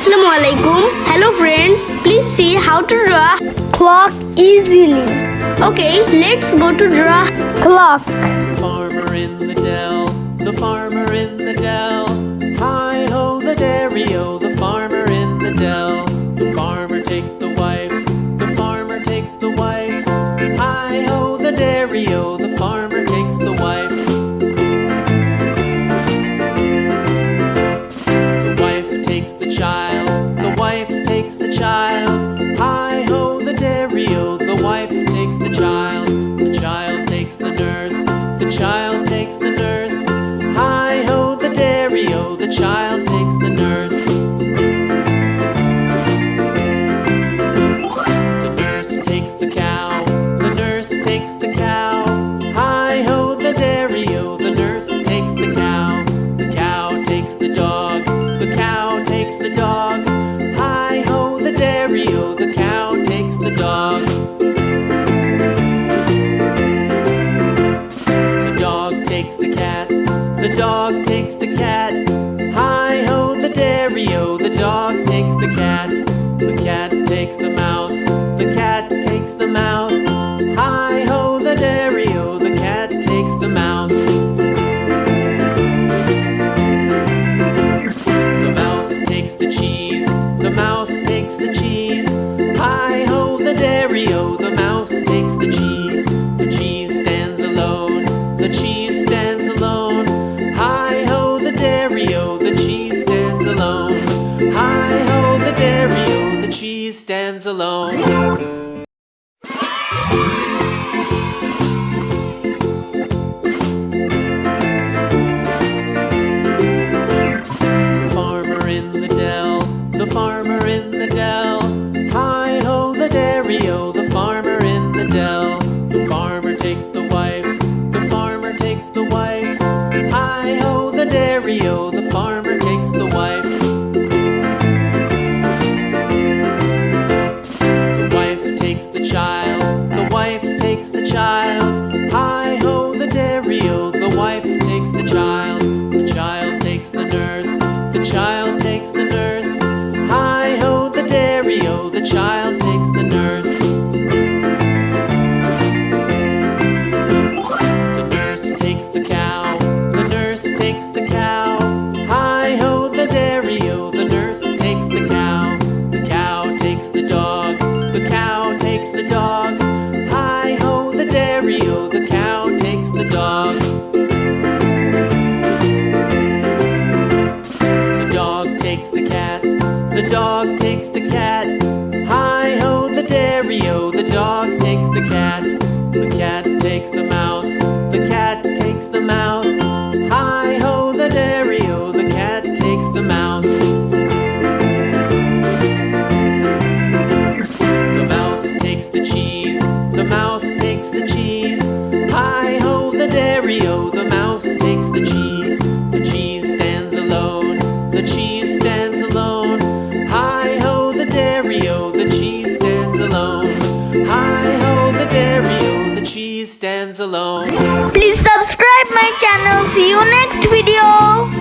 Assalamualaikum. Hello friends. Please see how to draw Clock easily. Okay, let's go to draw Clock. Farmer in the dell, the farmer in the dell. Hi ho the dairy-o, the farmer in the dell. The farmer takes the wife, the farmer takes the wife. Hi ho the dairy-o, the farmer takes the wife. The wife takes the child, the wife takes the child. Hi ho the dairy-o, the wife takes the child. The child takes the nurse, the child takes the nurse. Hi ho the dairy-o, the child takes the nurse. The nurse takes the cow, the nurse takes the cow. Hi ho the dairy-o, the nurse takes the cow. The cow takes the dog, the cow takes the dog. Hi ho the dairy-o, the cow takes the dog. The dog takes the cat, the dog takes the cat. Hi ho the dairy-o, the dog takes the cat. The cat takes the mouse, the cat takes the mouse. Hi ho the dairy-o, the cat takes the mouse. The mouse takes the cheese, the mouse takes the cheese. Hi ho the dairy-o, the mouse takes the cheese. The cheese stands alone, the cheese stands alone. Hi ho the dairy-o, the cheese stands alone. Hi ho the dairy-o, the cheese stands alone. The farmer in the dell. Hi ho the dairy-o, the farmer in the dell. The farmer takes the wife, the farmer takes the wife. Hi ho the dairy-o, the farmer takes the wife. The wife takes the child, the wife takes the child. Hi ho the dairy-o, the wife takes the child. The child takes the nurse, the child takes the nurse. Hi ho the dairy-o, the child takes the nurse. The nurse takes the cow, the nurse takes the cow. Hi ho the dairy-o, the nurse takes the cow. The cow takes the dog, the cow takes the dog. Hi ho the dairy-o, the cow takes the dog. The dog takes the cat, the dog takes the cat. Hi ho the dairy-o, the dog takes the cat. The cat takes the mouse, the cat takes the mouse. Hi ho the dairy-o, the cat takes the mouse. The mouse takes the cheese, the mouse takes the cheese. Hi ho the dairy-o, the mouse takes the cheese. The cheese stands alone, the cheese stands alone. Hi ho the dairy-o, the cheese stands alone. Hi ho the dairy-o, the cheese stands alone. Please subscribe my channel. See you next video.